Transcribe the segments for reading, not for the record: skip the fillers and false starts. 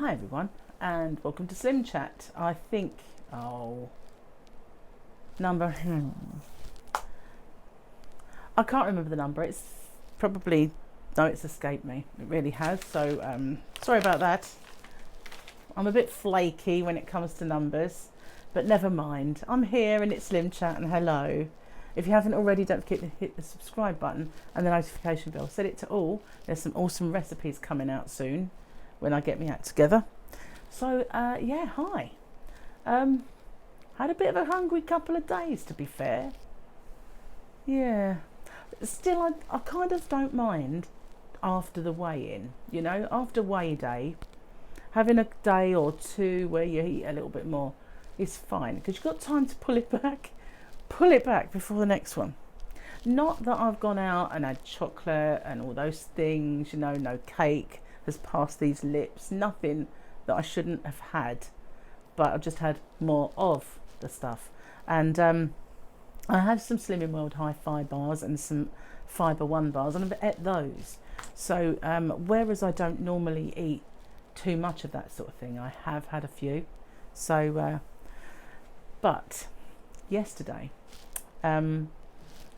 Hi everyone, and welcome to SlimChat. I think, number, I can't remember the number. It's probably, no, it's escaped me. It really has. So, sorry about that. I'm a bit flaky when it comes to numbers, but never mind. I'm here and it's SlimChat, and hello. If you haven't already, don't forget to hit the subscribe button and the notification bell. Set it to all. There's some awesome recipes coming out soon when I get me act together. So, yeah, hi. Had a bit of a hungry couple of days, to be fair. Yeah. Still, I kind of don't mind after the weigh-in, you know, after weigh day, having a day or two where you eat a little bit more is fine, because you've got time to pull it back before the next one. Not that I've gone out and had chocolate and all those things, you know, no cake has passed these lips, nothing that I shouldn't have had, but I've just had more of the stuff. And I have some Slimming World Hi-Fi bars and some Fibre One bars, and I've ate those. So whereas I don't normally eat too much of that sort of thing, I have had a few. So but yesterday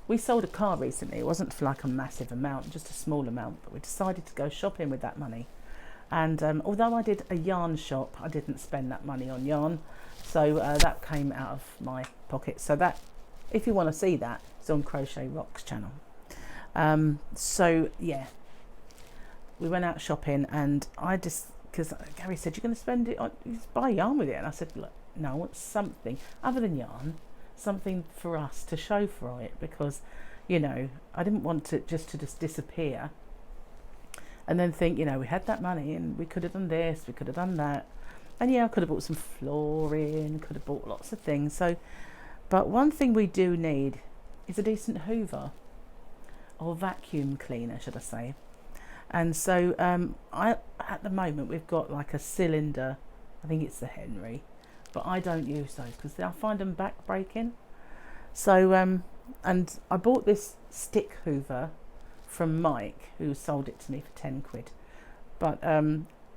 we sold a car recently. It wasn't for like a massive amount, just a small amount, but we decided to go shopping with that money. And although I did a yarn shop, I didn't spend that money on yarn, so that came out of my pocket. So that, if you want to see that, it's on Crochet Rocks channel. So yeah, we went out shopping, and I just, because Gary said, you're going to spend it on, you just buy yarn with it, and I said, look, no, I want something other than yarn, something for us to show for it, because, you know, I didn't want it just to disappear and then think, you know, we had that money and we could have done this, we could have done that. And yeah, I could have bought some flooring, could have bought lots of things. So, but one thing we do need is a decent hoover, or vacuum cleaner, should I say. And so at the moment we've got like a cylinder, I think it's the Henry, but I don't use those because I find them back breaking. So and I bought this stick hoover from Mike, who sold it to me for 10 quid, but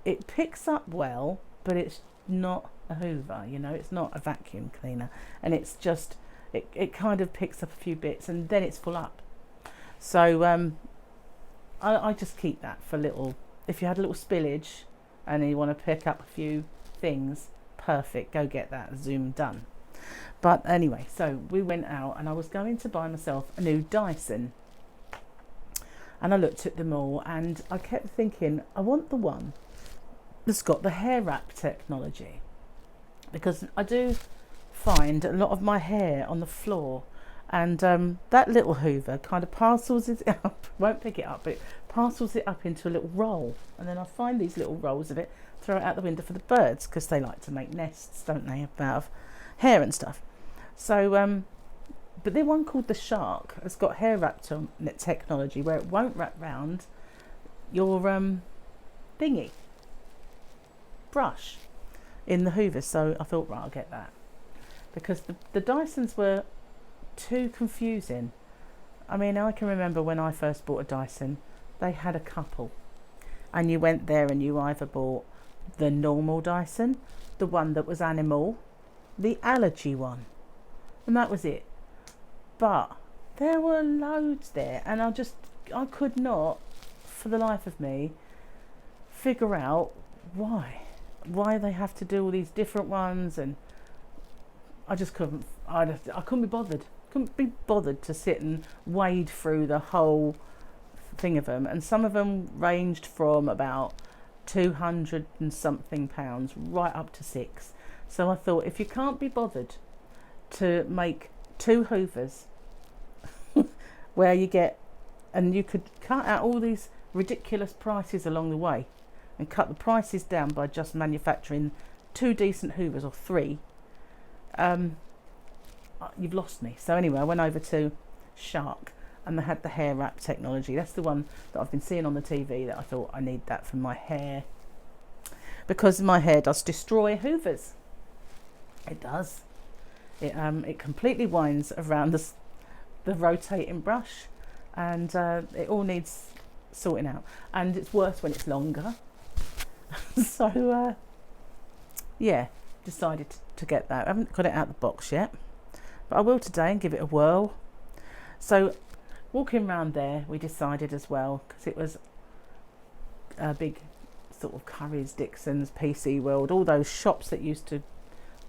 it picks up well, but it's not a hoover, you know, it's not a vacuum cleaner, and it's just it kind of picks up a few bits and then it's full up. So I just keep that for little, if you had a little spillage and you want to pick up a few things, perfect, go get that, zoom, done. But anyway, so we went out and I was going to buy myself a new Dyson, and I looked at them all and I kept thinking, I want the one that's got the hair wrap technology, because I do find a lot of my hair on the floor, and that little hoover kind of parcels it up, won't pick it up, but it parcels it up into a little roll, and then I find these little rolls of it, throw it out the window for the birds, because they like to make nests, don't they, out of hair and stuff. So but the one called the Shark has got hair wrap technology, where it won't wrap round your thingy brush in the hoover. So I thought, right, I'll get that, because the Dysons were too confusing. I mean, I can remember when I first bought a Dyson, they had a couple, and you went there and you either bought the normal Dyson, the one that was animal, the allergy one, and that was it. But there were loads there, and I could not for the life of me figure out why they have to do all these different ones, and I just couldn't be bothered to sit and wade through the whole thing of them. And some of them ranged from about 200 and something pounds right up to 6. So I thought, if you can't be bothered to make 2 hoovers where you get, and you could cut out all these ridiculous prices along the way and cut the prices down by just manufacturing 2 decent hoovers, or 3, you've lost me. So anyway, I went over to Shark, and they had the hair wrap technology. That's the one that I've been seeing on the TV, that I thought, I need that for my hair, because my hair does destroy hoovers. It does. It completely winds around the rotating brush, and it all needs sorting out. And it's worse when it's longer. So yeah, decided to get that. I haven't got it out of the box yet, but I will today and give it a whirl. So walking around there, we decided as well, because it was a big sort of Currys, Dixon's, PC World, all those shops that used to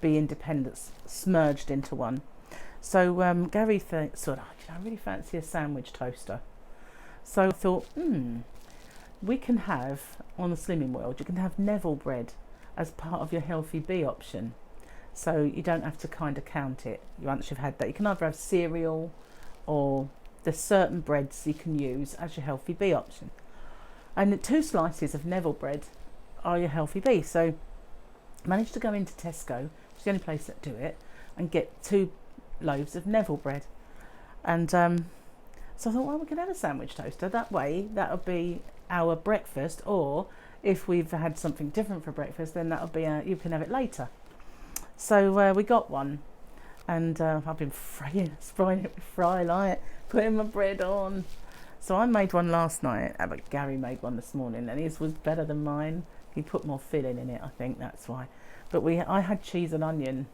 be independents merged into one. So Gary thought, I really fancy a sandwich toaster. So I thought, we can have, on the Slimming World, you can have Neville bread as part of your healthy bee option. So you don't have to kind of count it once you've had that. You can either have cereal, or there's certain breads you can use as your healthy bee option. And the 2 slices of Neville bread are your healthy bee. So I managed to go into Tesco, which is the only place that do it, and get 2 loaves of Neville bread. And so I thought, well, we can have a sandwich toaster. That way, that'll be our breakfast. Or if we've had something different for breakfast, then that'll be you can have it later. So we got one, and I've been frying it with fry light, putting my bread on. So I made one last night, but Gary made one this morning, and his was better than mine. He put more filling in it, I think that's why. But I had cheese and onion,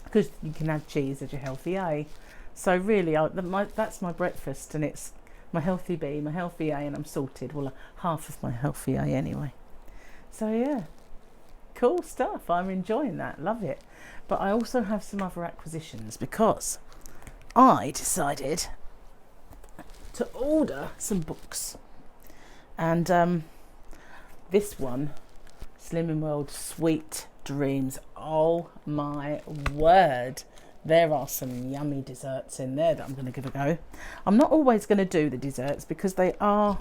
because you can have cheese as your healthy A. So really, that's my breakfast, and it's my healthy B, my healthy A, and I'm sorted. Well, half of my healthy A anyway. So yeah, cool stuff. I'm enjoying that. Love it. But I also have some other acquisitions, because I decided to order some books. And this one, Slimming World Sweet Dreams. Oh my word. There are some yummy desserts in there that I'm going to give a go. I'm not always going to do the desserts, because they are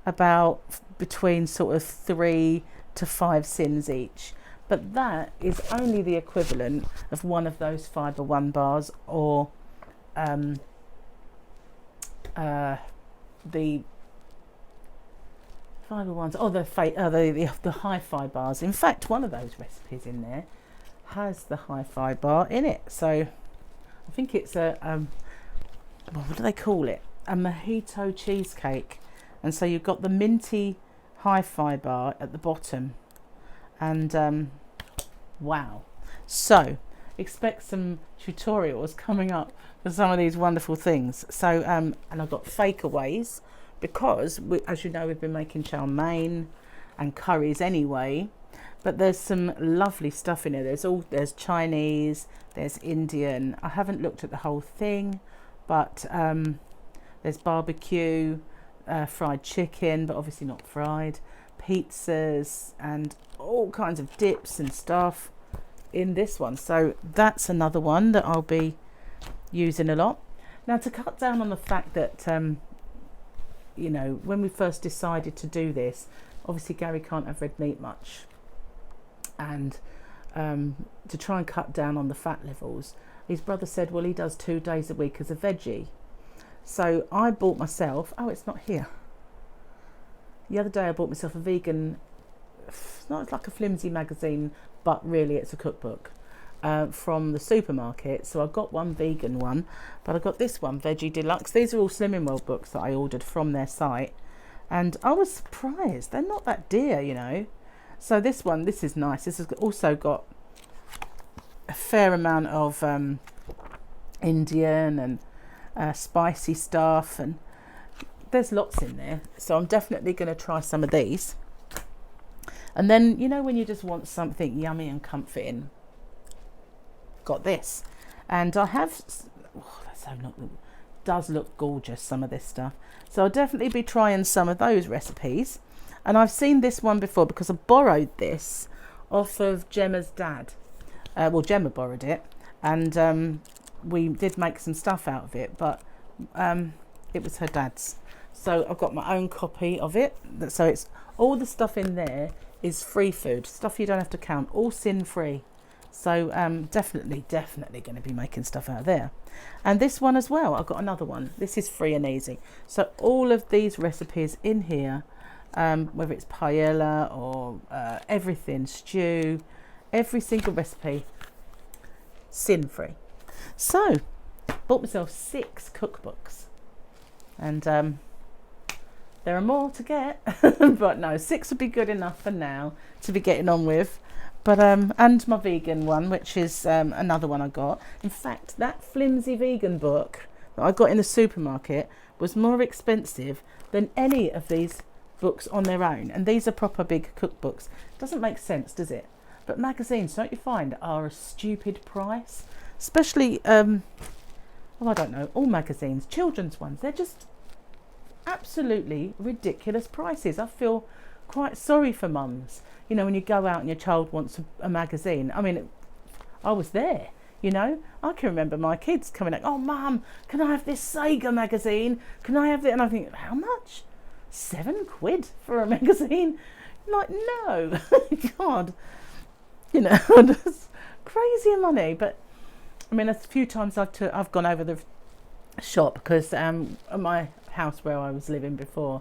about between sort of 3 to 5 sins each. But that is only the equivalent of one of those Fibre One bars, or the Fibre Ones, or the Hi-Fi bars. In fact, one of those recipes in there has the Hi-Fi bar in it. So I think it's a what do they call it? A mojito cheesecake. And so you've got the minty Hi-Fi bar at the bottom. And wow. So expect some tutorials coming up for some of these wonderful things. So and I've got fakeaways, because as you know, we've been making chow mein and curries anyway. But there's some lovely stuff in here. There's Chinese, there's Indian. I haven't looked at the whole thing, but there's barbecue, fried chicken, but obviously not fried, pizzas, and all kinds of dips and stuff in this one. So that's another one that I'll be using a lot. Now, to cut down on the fact that you know, when we first decided to do this, obviously Gary can't have red meat much, and to try and cut down on the fat levels, his brother said, well, he does 2 days a week as a veggie. So I bought myself, oh, it's not here, the other day I bought myself a vegan, it's not like a flimsy magazine, but really it's a cookbook, from the supermarket. So I got one vegan one, but I got this one, Veggie Deluxe. These are all Slimming World books that I ordered from their site, and I was surprised. They're not that dear, you know. So this is nice. This has also got a fair amount of Indian and spicy stuff, and there's lots in there. So I'm definitely going to try some of these. And then, you know, when you just want something yummy and comforting, got this. And I have, does look gorgeous, some of this stuff. So I'll definitely be trying some of those recipes. And I've seen this one before, because I borrowed this off of Gemma's dad. Well, Gemma borrowed it, and we did make some stuff out of it, but it was her dad's. So I've got my own copy of it. So it's all the stuff in there is free food, stuff you don't have to count, all sin free. So definitely going to be making stuff out of there. And this one as well, I've got another one. This is free and easy. So all of these recipes in here, whether it's paella or everything, stew, every single recipe, sin free. So bought myself 6 cookbooks, and There are more to get, but no, 6 would be good enough for now to be getting on with. But and my vegan one, which is another one I got. In fact, that flimsy vegan book that I got in the supermarket was more expensive than any of these books on their own. And these are proper big cookbooks. Doesn't make sense, does it? But magazines, don't you find, are a stupid price? Especially, well, I don't know, all magazines, children's ones. They're just absolutely ridiculous prices. I feel quite sorry for mums. You know, when you go out and your child wants a magazine. I mean, I was there, you know. I can remember my kids coming like, oh, Mum, can I have this Sega magazine? Can I have it? And I think, how much? £7 for a magazine? Like, no. God. You know, it's crazy money. But, I mean, a few times I've gone over the shop because at my house where I was living before,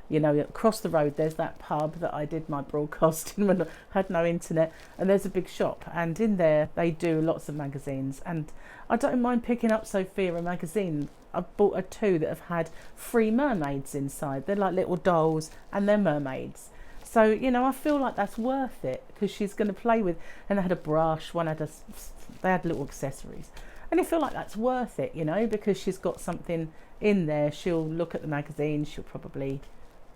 you know, across the road there's that pub that I did my broadcasting when I had no internet, and there's a big shop, and in there they do lots of magazines, and I don't mind picking up Sophia a magazine. I've bought her 2 that have had 3 mermaids inside. They're like little dolls and they're mermaids. So, you know, I feel like that's worth it because she's going to play with, and they had a brush, they had little accessories. And I feel like that's worth it, you know, because she's got something in there. She'll look at the magazine, she'll probably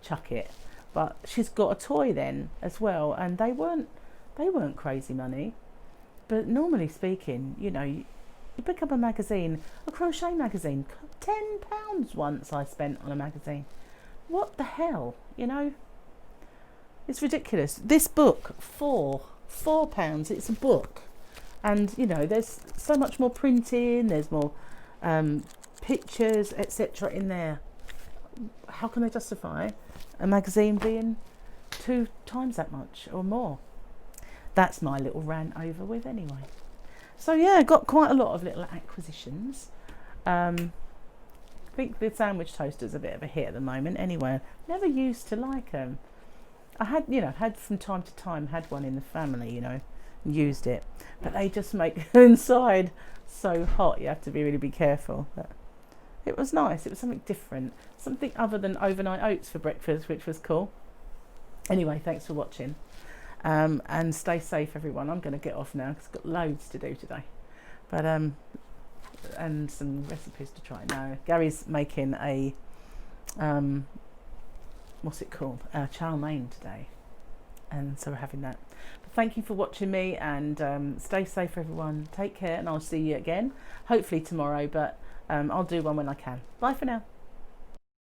chuck it, but she's got a toy then as well, and they weren't crazy money. But normally speaking, you know, you pick up a magazine, a crochet magazine, £10 once I spent on a magazine. What the hell, you know? It's ridiculous. This book, £4. It's a book, and you know, there's so much more printing, there's more pictures, etc. in there. How can they justify a magazine being 2 times that much or more? That's my little rant over with anyway. So yeah, got quite a lot of little acquisitions. I think the sandwich toaster's a bit of a hit at the moment anyway. Never used to like them. I had from time to time had one in the family, you know, and used it, but they just make inside so hot you have to really be careful. But it was nice. It was something different, something other than overnight oats for breakfast, which was cool. Anyway, thanks for watching, and stay safe, everyone. I'm going to get off now because I've got loads to do today, but and some recipes to try now. Gary's making a what's it called, chow mein today, and so we're having that. But thank you for watching me, and stay safe, everyone. Take care, and I'll see you again hopefully tomorrow, but I'll do one when I can. Bye for now.